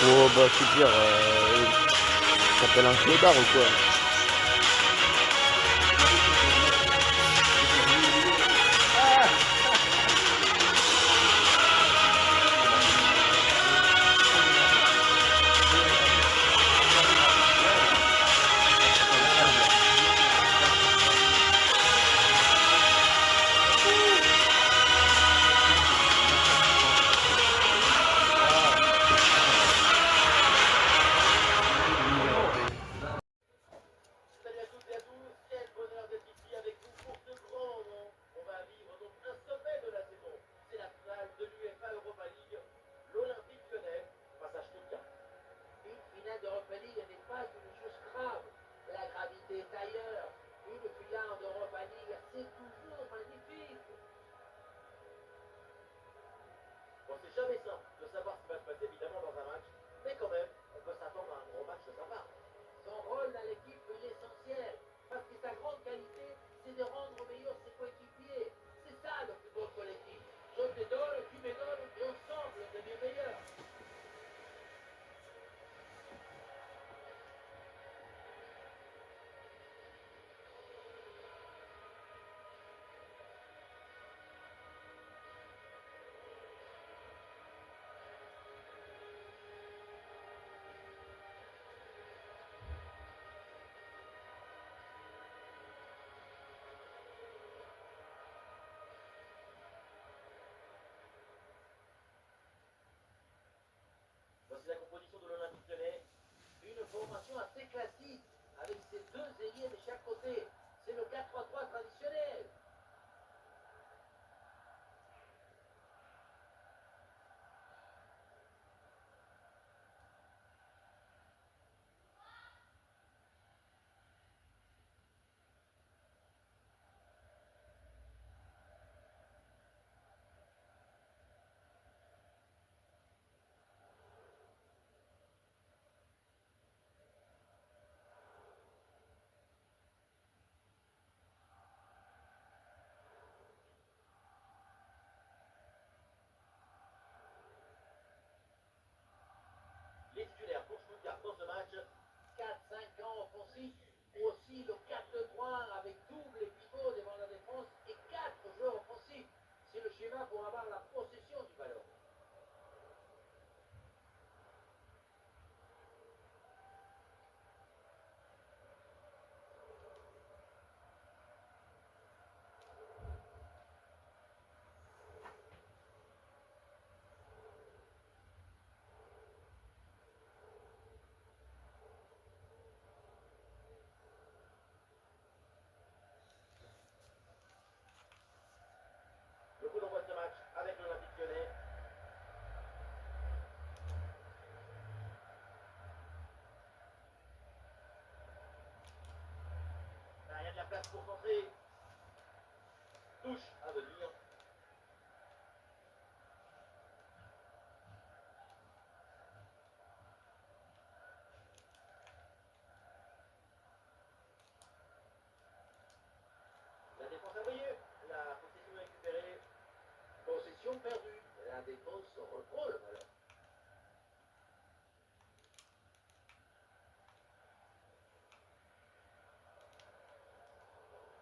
Oh bah c'est dire, t'appelles un clodard ou quoi? Salut à toutes et à tous, quel bonheur d'être ici avec vous pour ce grand moment. On va vivre donc un sommet de la saison. C'est la finale de l'UEFA Europa League. L'Olympique Lyonnais face à Stuttgart. Une finale d'Europa League n'est pas une chose grave. La gravité est ailleurs. Une finale d'Europa League, c'est toujours magnifique. Bon, c'est jamais simple de savoir ce qui va se passer évidemment dans un match, mais quand même, on peut s'attendre à un gros match de sa part. Son rôle dans l'équipe est essentiel, parce que sa grande qualité, c'est de rendre meilleur ses coéquipiers. C'est ça le football collectif. Je te donne, tu me donnes, et ensemble, on devient meilleur. Voici la composition de l'Olympique Lyonnais. Une formation assez classique, avec ses deux ailiers de chaque côté. C'est le 4-3-3 traditionnel. Les titulaires pour Stuttgart dans ce match, 4-5 ans offensifs, aussi le 4-3 avec double pivot devant la défense et 4 joueurs offensifs. C'est le schéma pour avoir la possession du ballon. Le coup d'envoi de ce match avec l'Olympique Lyonnais. Il y a de la place pour centrer. Touche à venir. La défense a brillé. La possession récupérée. Possession perdue. La défense reprend le ballon.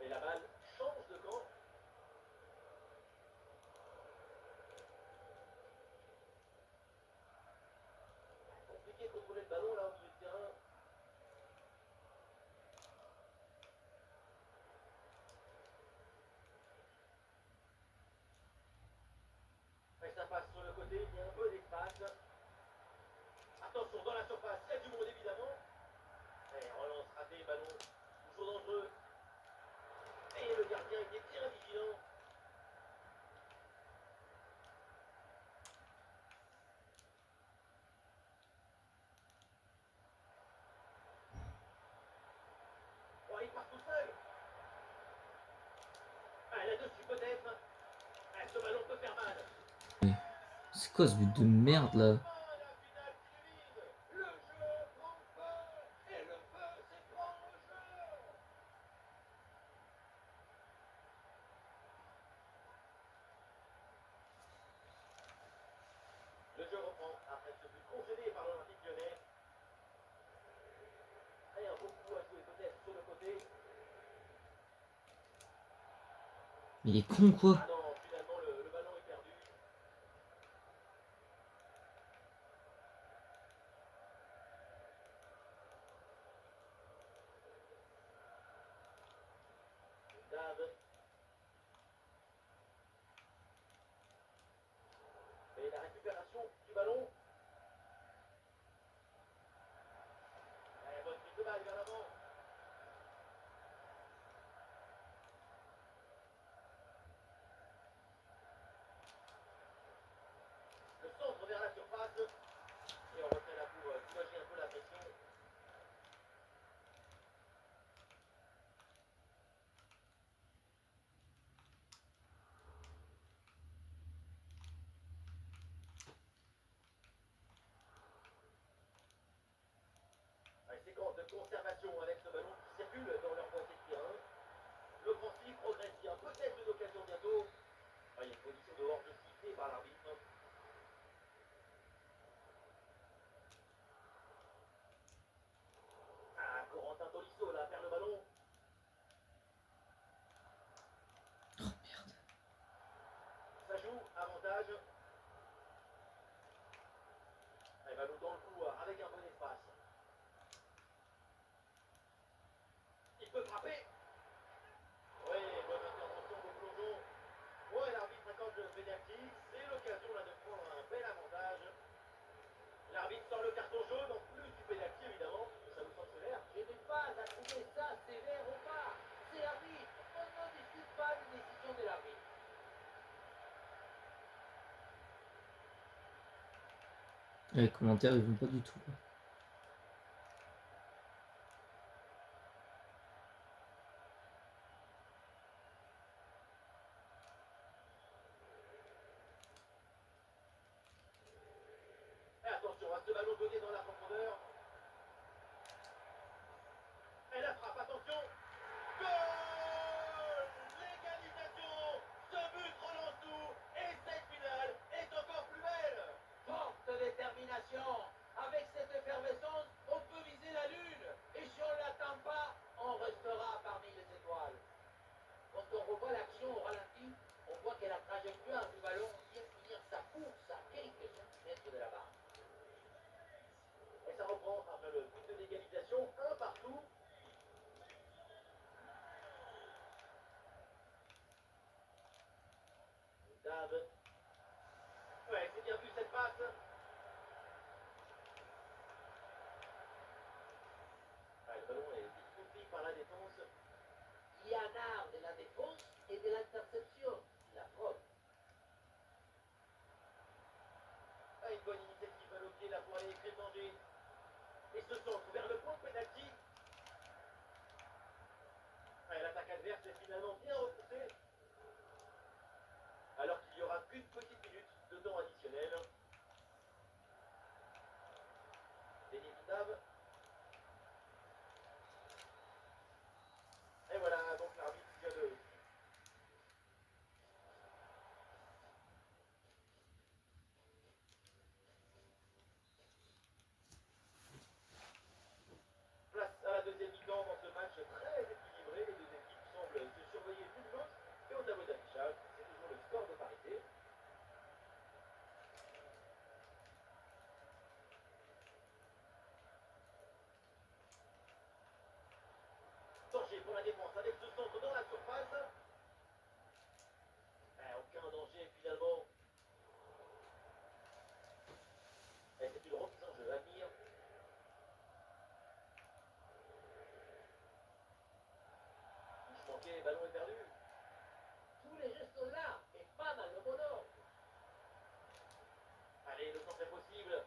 Et la balle change de camp. Compliqué de contrôler le ballon là au milieu de terrain. Et ça passe sur le côté, il y a un peu d'espace. Attention, dans la surface, il y a du monde évidemment. Et relance ratée, ballon toujours dangereux. Et le gardien était très vigilant. Oh, il part tout seul. Ah, là-dessus peut-être. Ah, ce ballon peut faire mal. C'est quoi ce but de merde là? La finale qui divise. Le jeu prend feu. Et le feu s'éprend au jeu. Le jeu reprend après ce but concédé par l'Olympique. Il est con quoi. Ah non, finalement le ballon est perdu. Dave. Et la récupération du ballon. Bonne prise de balle vers l'avant. Le centre vers la surface. Et on refait là pour soulager un peu la pression. Une séquence de conservation avec ce ballon qui circule dans leur moitié de terrain. L'offensive progresse bien. Peut-être une occasion bientôt. Ah, il y a une position de hors de sifflée par l'arbitre. Ah, Corentin Tolisso là perd le ballon. Oh merde. Ça joue, avantage. Et ballon dans le cou avec un bon espace. Il peut frapper. Oui, bonne intervention au plongeon. Ouais, l'arbitre accorde le pénalty. C'est l'occasion là de prendre un bel avantage. L'arbitre sort le carton jaune en plus du pénalty évidemment. Ça vous sanctionnaire. Je n'ai pas à trouver ça sévère ou pas. C'est l'arbitre. On ne discute pas une décision de l'arbitre. Les commentaires ils vont pas du tout. Et attention à ce ballon donné dans la profondeur. Et la frappe, attention. Goal! L'égalisation. Ce but relance tout. Et cette finale est encore plus belle. Forte détermination. Avec cette effervescence, on peut viser la lune. Et si on ne l'atteint pas, on restera parmi les étoiles. Quand on revoit l'action au ralenti, on voit que la trajectoire du ballon vient finir sa course à quelques centimètres de la barre. Et ça reprend après le but de l'égalisation, un partout. Dave. Ouais, c'est bien vu cette passe. Ah, le ballon est vite coupé par la défense. Il y a un art de la défense et de l'interception. La preuve. Ah, une bonne initiative à l'objet là pour aller écrire le danger. Et ce centre vers le point de pénalty. Ah, l'attaque adverse est finalement bien repoussée. Alors qu'il n'y aura qu'une petite minute de temps additionnel. Denis Dave. Et voilà, donc l'arbitre vient de... Place à la deuxième mi-temps dans ce match très équilibré. Les deux équipes semblent se surveiller l'une l'autre. Et au tableau d'affichage, c'est toujours le score de parité. Danger pour la défense avec ce centre dans la surface. Aucun danger finalement. Et c'est une remise en jeu à venir. Touche manquée, ballon est perdu. Tous les gestes sont là et pas dans le bon ordre. Allez, le centre est possible.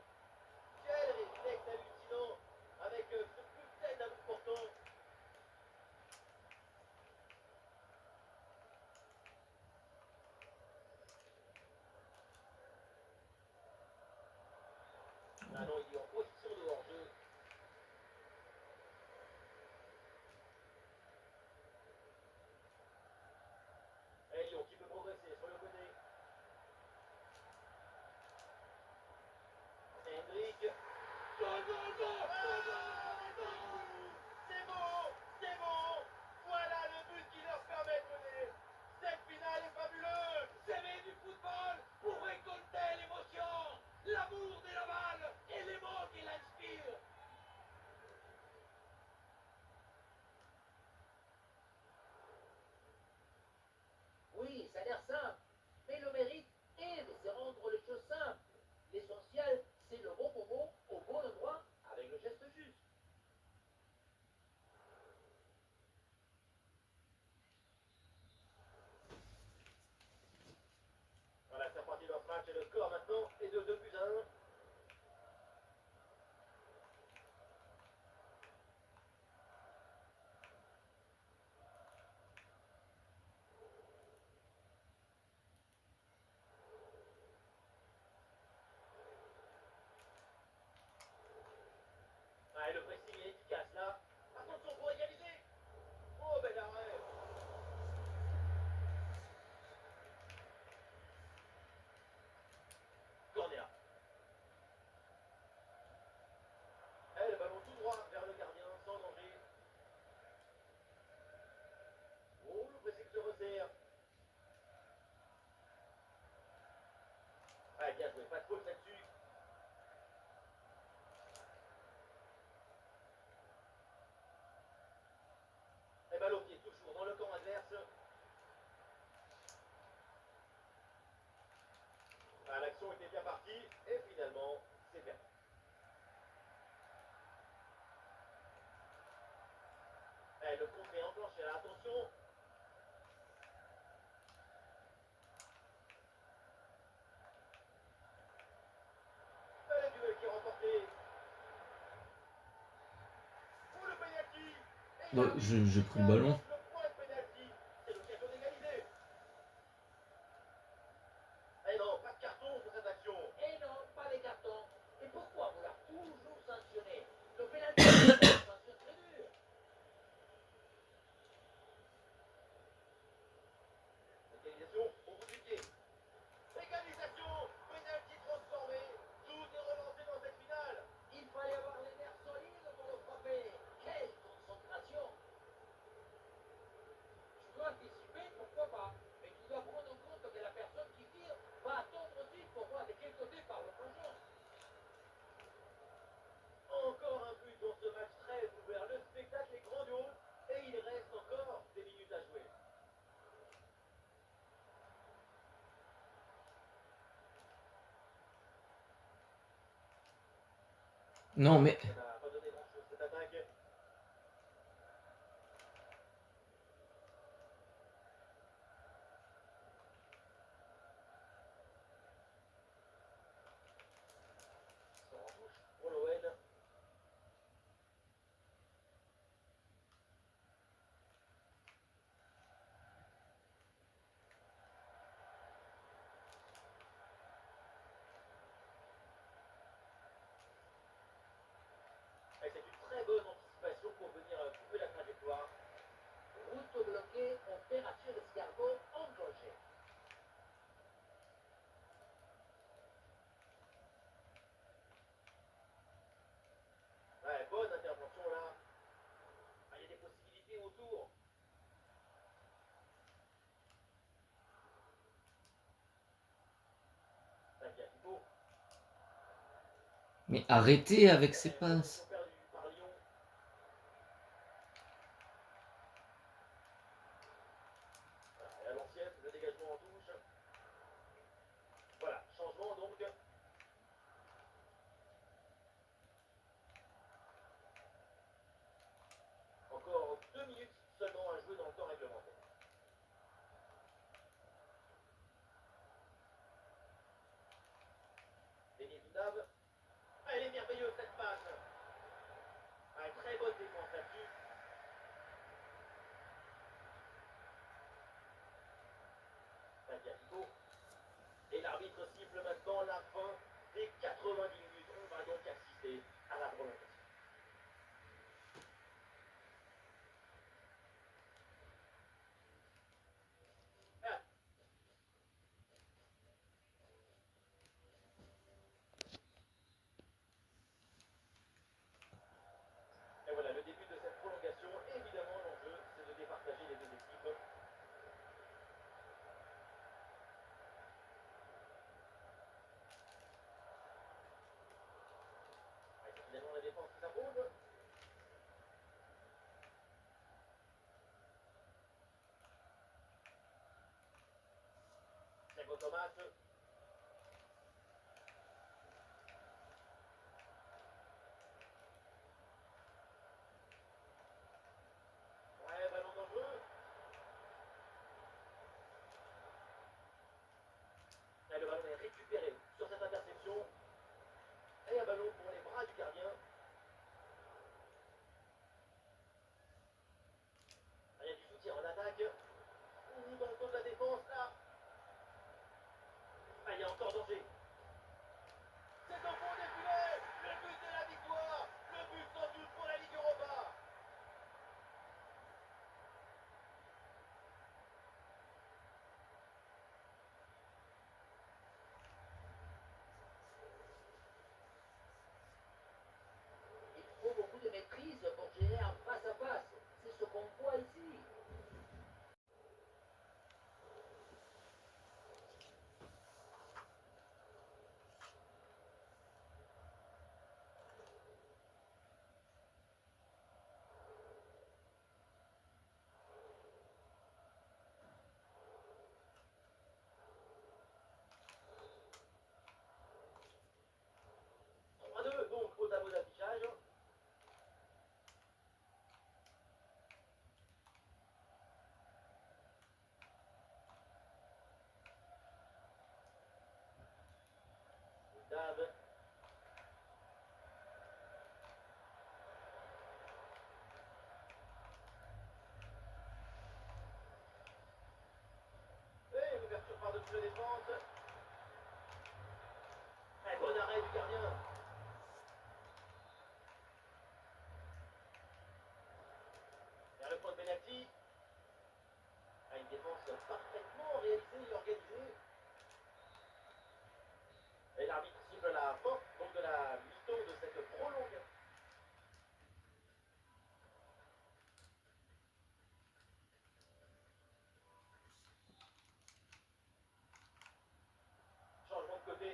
Quel réflexe hallucinant avec ce coup de tête à bout portant. Ah non, il est en position de hors-jeu. Et Lyon qui peut progresser sur le côté. Hendrick. Goal, goal, goal, goal, goal, goal. C'est bon, c'est bon. Voilà le but qui leur permet de mener cette finale. Ah, et le pressing est efficace là. Attention pour égaliser. Oh, bel arrêt. Corner. Eh, le ballon tout droit vers le gardien, sans danger. Oh, le pressing se resserre. Ah, bien joué, pas de faute là-dessus. Et balle au pied, toujours dans le camp adverse. Ah, l'action était bien partie, et finalement, c'est perdu. Eh, le contre est enclenché là, attention. Le duel qui est remporté. Oh, le penalty. Et Bon, j'ai pris le ballon. le point de penalty. C'est l'occasion d'égaliser. Eh non, pas de carton pour cette action. Eh non, pas les cartons. Et pourquoi vouloir toujours sanctionner? Le penalty, c'est une sanction très dure. Égalisation au bout du pied. Égalisation, penalty transformé. Tout est relancé dans cette finale. Il fallait avoir les nerfs solides pour le frapper. Quelle concentration. Tu dois anticiper, pourquoi pas. Mais tu dois prendre en compte que la personne qui tire va attendre aussi pour voir de quel côté part le plongeon. Encore un but dans ce match très ouvert. Le spectacle est grandiose et il reste encore des minutes à jouer. Non, mais. Ça n'a pas donné grand-chose cette attaque. Sans touche pour l'OL. Et c'est une très bonne anticipation pour venir couper la trajectoire. Route bloquée, opération d'escargot enclenchée. Ouais, bonne intervention là. Ah, il y a des possibilités autour. Tagliafico. Mais arrêtez avec ces passes. Perdu par Lyon. Et à l'ancienne, le dégagement en touche. Voilà, changement donc. Encore 2 minutes seulement à jouer dans le temps réglementaire. Denis Doudab. Ah, elle est merveilleuse cette passe. Ah, une très bonne défense là-dessus. Tagliafico. Et l'arbitre siffle maintenant la fin des 90 minutes. On va donc assister à la prolongation. Ah, et voilà le début de cette prolongation. Évidemment, l'enjeu, c'est de départager les deux équipes. Ah, c'est finalement la défense qui s'impose. Thiago Thomas. Ouais, ballon dangereux. Et le ballon est récupéré sur cette interception. Et un ballon pour les bras du gardien. Il y a du soutien en attaque. Ou dans le dos de la défense là.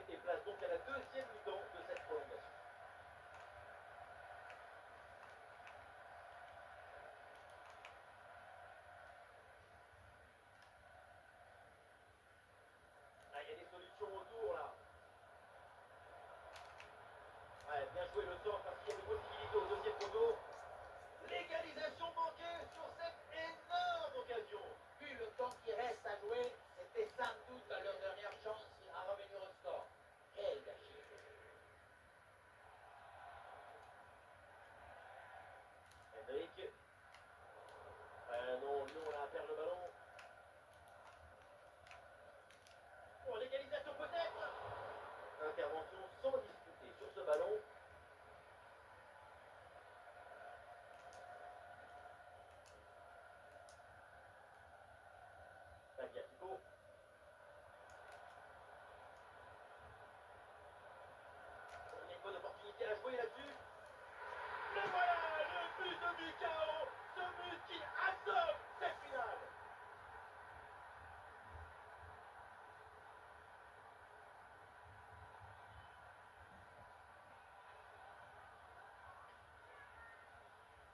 et place donc à la deuxième mi-temps de cette prolongation. Ah, il y a des solutions autour là. Ouais, bien joué le sort parce qu'il y a des possibilités au deuxième poteau. L'égalisation manquée sur cette énorme occasion. Vu le temps qui reste à jouer, c'était sans doute leur dernière chance à revenir au score. Quel gâchis. Hendrick. Non, Lyon là perd le ballon. Bon, l'égalisation peut-être. Intervention sans discuter sur ce ballon. Tagliafico. Il y a une bonne opportunité à jouer là-dessus. Et voilà le but de Mikao. Ce but qui assomme cette finale.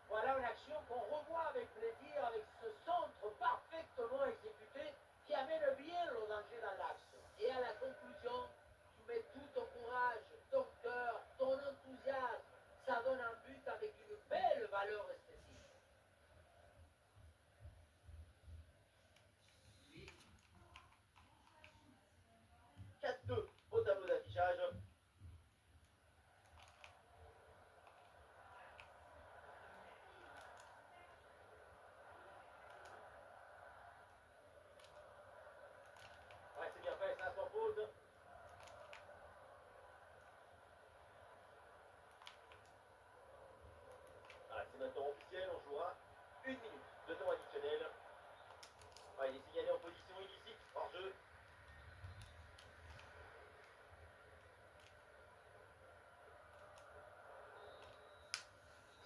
Voilà une action qu'on revoit avec plaisir, avec ce centre parfaitement exécuté qui amène bien le danger dans l'axe. Et à la conclusion, tu mets tout ton courage, ton cœur, ton enthousiasme. Ça donne un but avec une belle valeur esthétique. 4-2 au tableau d'affichage. Ouais, c'est bien fait, ça sans faute. Ah, c'est maintenant officiel, on jouera une minute de temps additionnel. Ah, il est signalé en position illicite, hors jeu.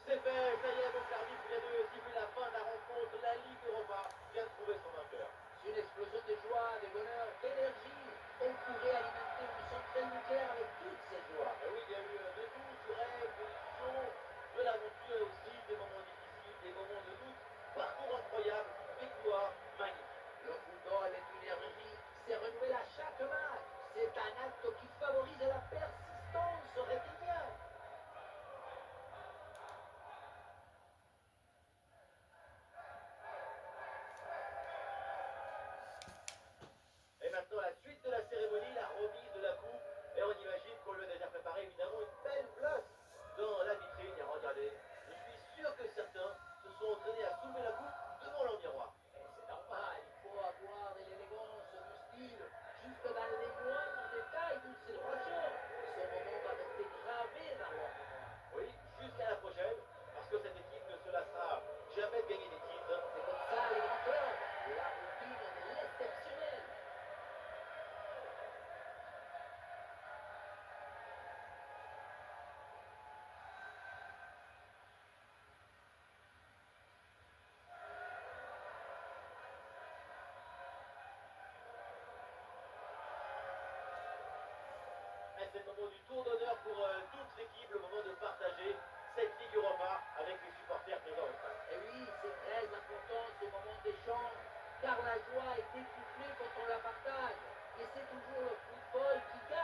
C'est fait, ça y est, donc l'arbitre vient de siffler la fin de la rencontre. La Ligue Europa vient de trouver son vainqueur. C'est une explosion de joie, de bonheur, d'énergie. On pourrait alimenter une centrale nucléaire avec toutes ces joies. Ah oui, il y a eu de tout, du rêve, de l'illusion, de l'aventure et aussi des moments difficiles, des moments de doute. Parcours incroyable, victoire magnifique. Le football est une énergie qui se renouvelle à chaque match. C'est un acte qui favorise la persistance rétinienne. Et maintenant, la suite de la cérémonie, la remise de la coupe. Et on imagine qu'on lui a déjà préparé évidemment une belle place dans la vitrine. Et regardez, je suis sûr que certains se sont entraînés à soulever la coupe devant leur miroir. Et c'est normal, il faut avoir de l'élégance, du style, jusque dans les moindres détails d'une célébration. Ce moment va rester gravé dans leur mémoire. Oui, jusqu'à la prochaine, parce que cette équipe ne se lassera jamais de gagner des titres. C'est comme ça les grands clubs, la routine de l'exceptionnel. Et c'est le moment du tour d'honneur pour toute l'équipe, le moment de partager cette Ligue Europa avec les supporters présents au stade. Et oui, c'est très important ce moment d'échange, car la joie est décuplée quand on la partage. Et c'est toujours le football qui gagne.